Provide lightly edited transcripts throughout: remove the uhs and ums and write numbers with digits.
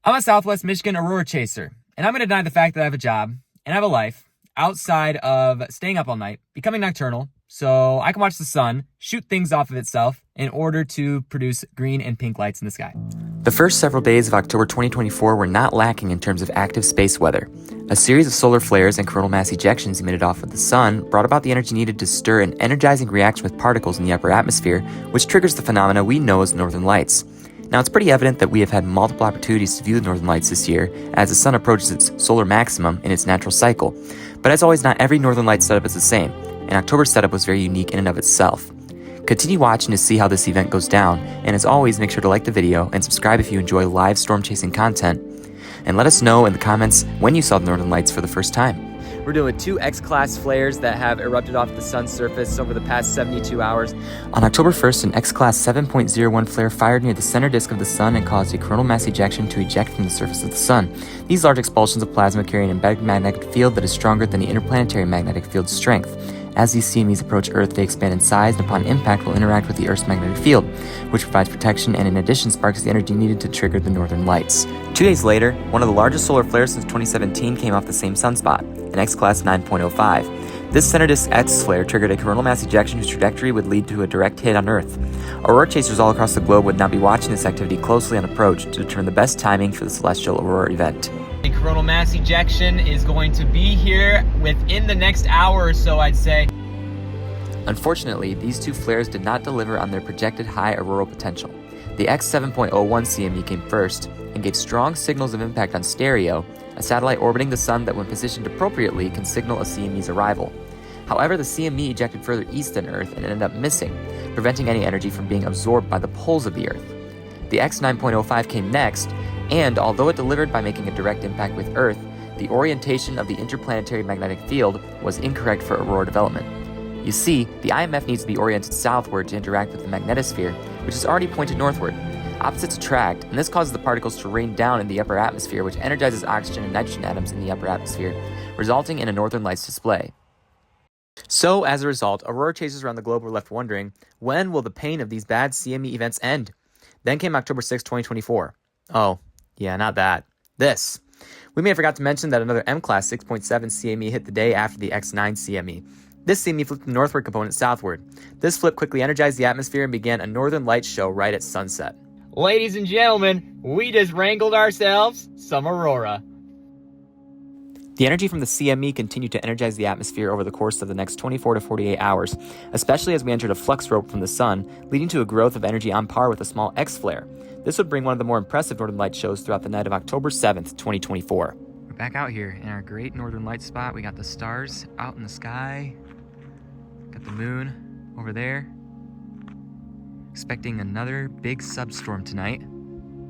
I'm a Southwest Michigan aurora chaser, and I'm going to deny the fact that I have a job and I have a life outside of staying up all night, becoming nocturnal, so I can watch the sun shoot things off of itself in order to produce green and pink lights in the sky. The first several days of October 2024 were not lacking in terms of active space weather. A series of solar flares and coronal mass ejections emitted off of the sun brought about the energy needed to stir an energizing reaction with particles in the upper atmosphere, which triggers the phenomena we know as northern lights. Now, it's pretty evident that we have had multiple opportunities to view the northern lights this year as the sun approaches its solar maximum in its natural cycle. But as always, not every northern light setup is the same, and October's setup was very unique in and of itself. Continue watching to see how this event goes down, and as always, make sure to like the video and subscribe if you enjoy live storm chasing content. And let us know in the comments when you saw the northern lights for the first time. We're doing 2 X-class flares that have erupted off the sun's surface over the past 72 hours. On October 1st, an X-class 7.01 flare fired near the center disk of the sun and caused a coronal mass ejection to eject from the surface of the sun. These large expulsions of plasma carry an embedded magnetic field that is stronger than the interplanetary magnetic field's strength. As these CMEs approach Earth, they expand in size and upon impact will interact with the Earth's magnetic field, which provides protection and in addition sparks the energy needed to trigger the northern lights. 2 days later, one of the largest solar flares since 2017 came off the same sunspot, an X-class 9.05. This center disk X flare triggered a coronal mass ejection whose trajectory would lead to a direct hit on Earth. Aurora chasers all across the globe would now be watching this activity closely on approach to determine the best timing for the celestial aurora event. The coronal mass ejection is going to be here within the next hour or so, I'd say. Unfortunately, these 2 flares did not deliver on their projected high auroral potential. The X7.01 CME came first and gave strong signals of impact on Stereo, a satellite orbiting the sun that when positioned appropriately can signal a CME's arrival. However, the CME ejected further east than Earth and ended up missing, preventing any energy from being absorbed by the poles of the Earth. The X9.05 came next, and although it delivered by making a direct impact with Earth, the orientation of the interplanetary magnetic field was incorrect for aurora development. You see, the IMF needs to be oriented southward to interact with the magnetosphere, which is already pointed northward. Opposites attract, and this causes the particles to rain down in the upper atmosphere, which energizes oxygen and nitrogen atoms in the upper atmosphere, resulting in a northern lights display. So, as a result, aurora chasers around the globe were left wondering, when will the pain of these bad CME events end? Then came October 6, 2024. Oh, yeah, not that. This. We may have forgot to mention that another M-class 6.7 CME hit the day after the X9 CME. This CME flipped the northward component southward. This flip quickly energized the atmosphere and began a northern lights show right at sunset. Ladies and gentlemen, we just wrangled ourselves some aurora. The energy from the CME continued to energize the atmosphere over the course of the next 24 to 48 hours, especially as we entered a flux rope from the sun, leading to a growth of energy on par with a small X flare. This would bring one of the more impressive northern light shows throughout the night of October 7th, 2024. We're back out here in our great northern light spot. We got the stars out in the sky. Got the moon over there. Expecting another big substorm tonight.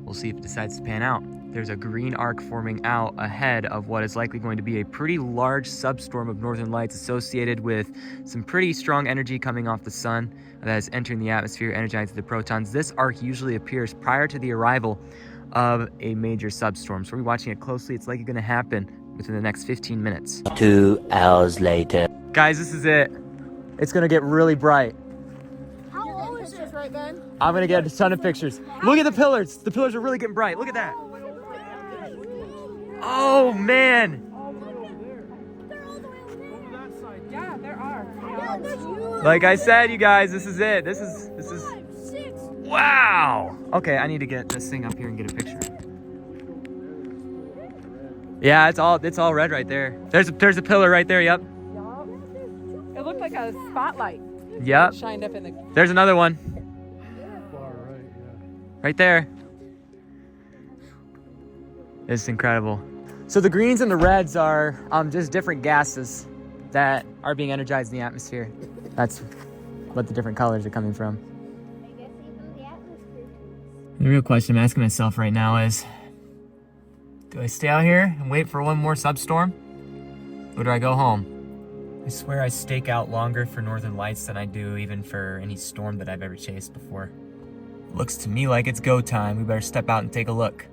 We'll see if it decides to pan out. There's a green arc forming out ahead of what is likely going to be a pretty large substorm of northern lights associated with some pretty strong energy coming off the sun that is entering the atmosphere, energizing the protons. This arc usually appears prior to the arrival of a major substorm. So we're watching it closely. It's likely going to happen within the next 15 minutes. 2 hours later. Guys, this is it. It's going to get really bright. How low is this right then? I'm going to get a ton of pictures. Look at the pillars. The pillars are really getting bright. Look at that. Oh, man. Yeah, there are. Like I said, you guys, this is it. This is wow. Okay, I need to get this thing up here and get a picture. Yeah, it's all red right there. There's a pillar right there. Yep. It looked like a spotlight. Yep. Shined up in the. There's another one. Right there. It's incredible. So the greens and the reds are just different gases that are being energized in the atmosphere. That's what the different colors are coming from. The real question I'm asking myself right now is, do I stay out here and wait for one more substorm? Or do I go home? I swear I stake out longer for northern lights than I do even for any storm that I've ever chased before. Looks to me like it's go time. We better step out and take a look.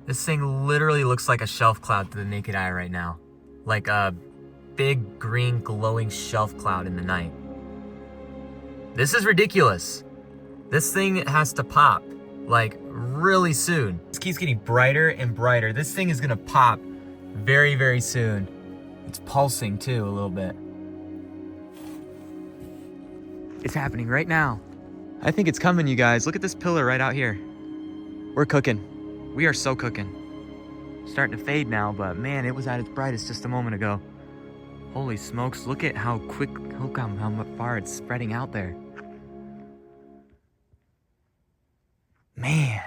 This thing literally looks like a shelf cloud to the naked eye right now. Like a big green glowing shelf cloud in the night. This is ridiculous. This thing has to pop like really soon. This keeps getting brighter and brighter. This thing is gonna pop very, very soon. It's pulsing too a little bit. It's happening right now. I think it's coming, you guys. Look at this pillar right out here. We're cooking. We are so cooking. Starting to fade now, but man, it was at its brightest just a moment ago. Holy smokes, look at how quick, look how far it's spreading out there. Man,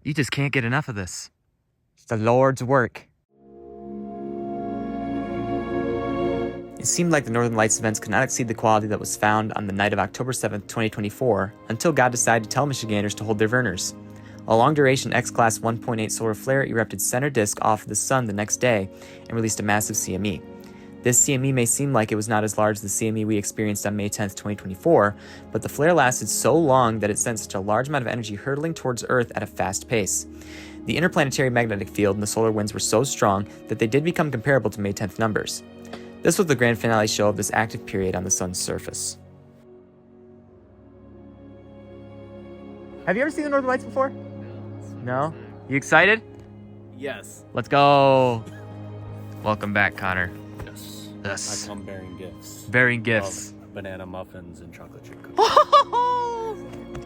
you just can't get enough of this. It's the Lord's work. It seemed like the Northern Lights events could not exceed the quality that was found on the night of October 7th, 2024, until God decided to tell Michiganders to hold their verners. A long-duration X-class 1.8 solar flare erupted center disk off of the sun the next day and released a massive CME. This CME may seem like it was not as large as the CME we experienced on May 10th, 2024, but the flare lasted so long that it sent such a large amount of energy hurtling towards Earth at a fast pace. The interplanetary magnetic field and the solar winds were so strong that they did become comparable to May 10th numbers. This was the grand finale show of this active period on the sun's surface. Have you ever seen the Northern Lights before? No? You excited? Yes. Let's go. Welcome back, Connor. Yes. Yes. I come bearing gifts. Bearing gifts. Of banana muffins and chocolate chip cookies.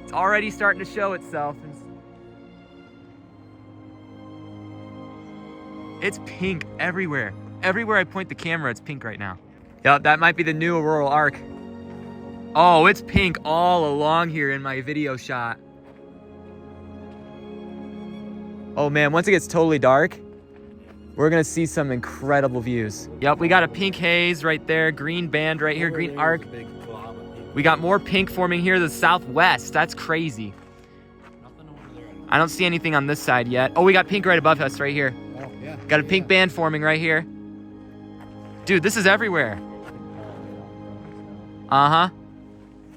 It's already starting to show itself. It's pink everywhere. Everywhere I point the camera, it's pink right now. Yep, that might be the new auroral arc. Oh, it's pink all along here in my video shot. Oh man, once it gets totally dark, we're gonna see some incredible views. Yep, we got a pink haze right there, green band right here, green arc. We got more pink forming here to the southwest. That's crazy. I don't see anything on this side yet. Oh, we got pink right above us right here. Oh, yeah. Got a pink band forming right here. Dude, this is everywhere. Uh-huh.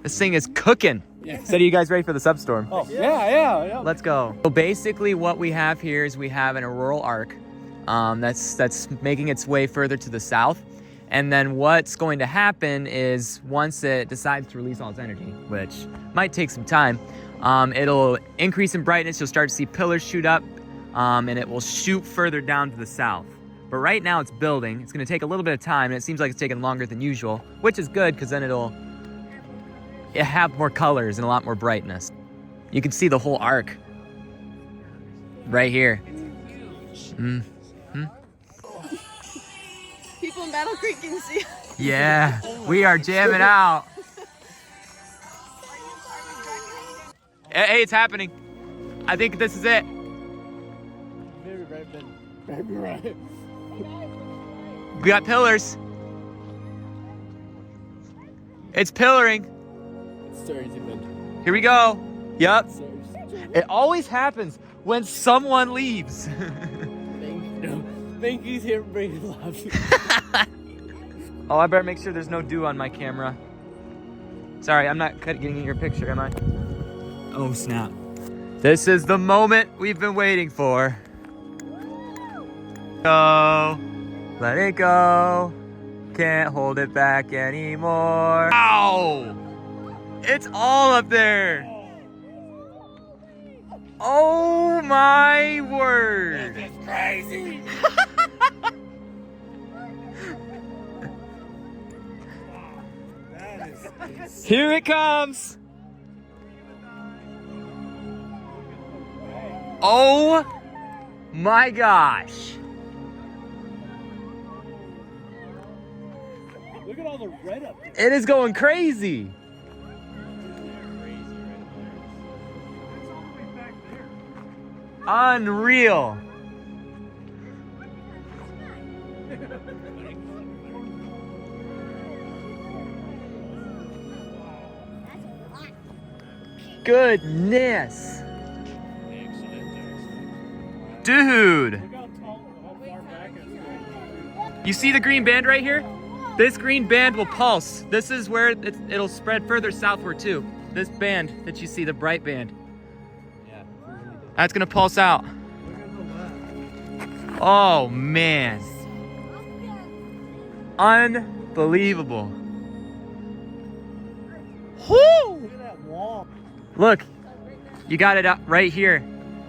This thing is cooking. Yeah. So are you guys ready for the substorm? Oh, yeah. Let's go. So basically what we have here is we have an auroral arc that's making its way further to the south. And then what's going to happen is once it decides to release all its energy, which might take some time, it'll increase in brightness. You'll start to see pillars shoot up and it will shoot further down to the south. But right now it's building. It's gonna take a little bit of time and it seems like it's taking longer than usual, which is good because then it'll have more colors and a lot more brightness. You can see the whole arc right here. People in Battle Creek can see. Yeah, we are jamming out. Hey, it's happening. I think this is it. Maybe right, Ben. Maybe right. We got pillars. It's pillaring. It's Thursday, Ben. Here we go. Yep. It's Thursday. It always happens when someone leaves. Thank you here for bringing love. Oh, I better make sure there's no dew on my camera. Sorry, I'm not getting in your picture, am I? Oh, snap. This is the moment we've been waiting for. Go. Let it go. Can't hold it back anymore. Ow! It's all up there. Oh my word. This is crazy. That is Here it comes. Oh my gosh. Look at all the red up there. It is going crazy. Unreal. Goodness. Dude. Look how far back it's You see the green band right here? This green band will pulse. This is where it'll spread further southward too. This band that you see, the bright band. Yeah. That's gonna pulse out. Oh man. Unbelievable. Whoo! Look at that wall. Look. You got it up right here.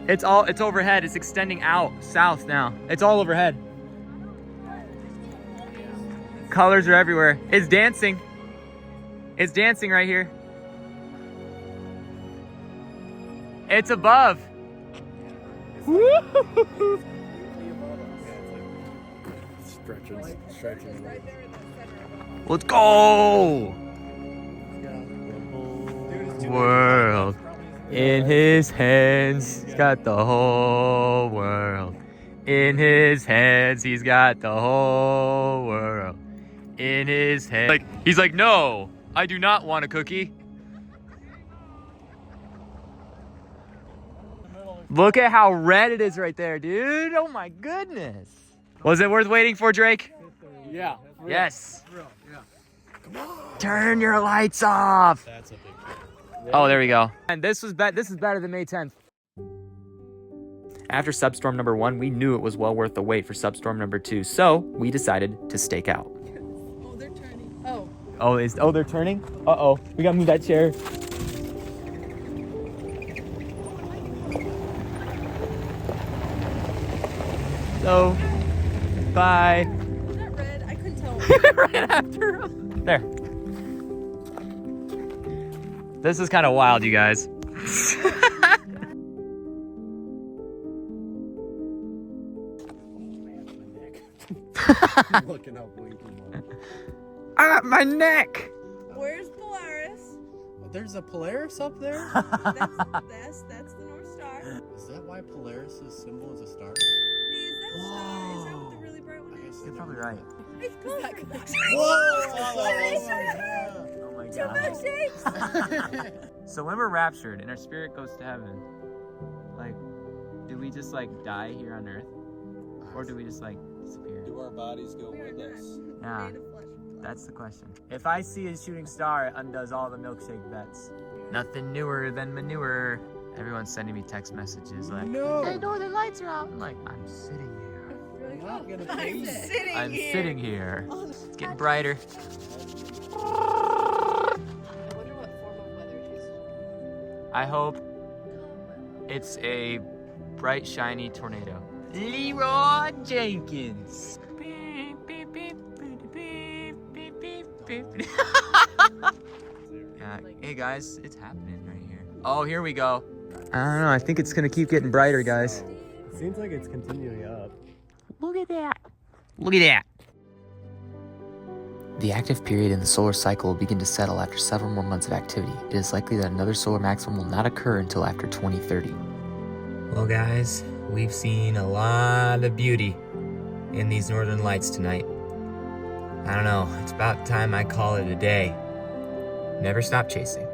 It's overhead. It's extending out south now. It's all overhead. Colors are everywhere. It's dancing. It's dancing right here. It's above. Woo! Stretching. Let's go! World in his hands. He's got the whole world. In his hands, he's got the whole world. In his hands. He's like, no, I do not want a cookie. Look at how red it is right there, dude. Oh my goodness. Was it worth waiting for, Drake? Yeah. Yes. Real, yeah. Come on. Turn your lights off. That's a big one. Oh, there we go. And this is better than May 10th. After substorm number 1, we knew it was well worth the wait for substorm number 2, so we decided to stake out. Oh, they're turning. Oh. Oh, they're turning? Uh-oh. We gotta move that chair. So, bye. Was that red? I couldn't tell. Right after him. There. This is kind of wild, you guys. Looking how blinky was. Ah, my neck. Where's Polaris? There's a Polaris up there? That's the North Star. Is that why Polaris' symbol is a star? Hey, is that a star? Is that what the really bright one is? You're probably right. It's close. Whoa! Oh my Two milkshakes. So when we're raptured and our spirit goes to heaven, like, do we just like die here on earth? Or do we just like disappear? Do our bodies go with us? Yeah, that's the question. If I see a shooting star, it undoes all the milkshake bets. Nothing newer than manure. Everyone's sending me text messages like, No! hey, Northern Lights are out. I'm like, I'm sitting here. I'm not gonna pay you. I'm sitting here. It's getting brighter. I wonder what form of weather it is. I hope it's a bright, shiny tornado. Leroy Jenkins. Hey guys, it's happening right here. Oh, here we go. I don't know. I think it's gonna keep getting brighter, guys. It seems like it's continuing up. Look at that. Look at that. The active period in the solar cycle will begin to settle after several more months of activity. It is likely that another solar maximum will not occur until after 2030. Well, guys, we've seen a lot of beauty in these northern lights tonight. I don't know. It's about time I call it a day. Never stop chasing.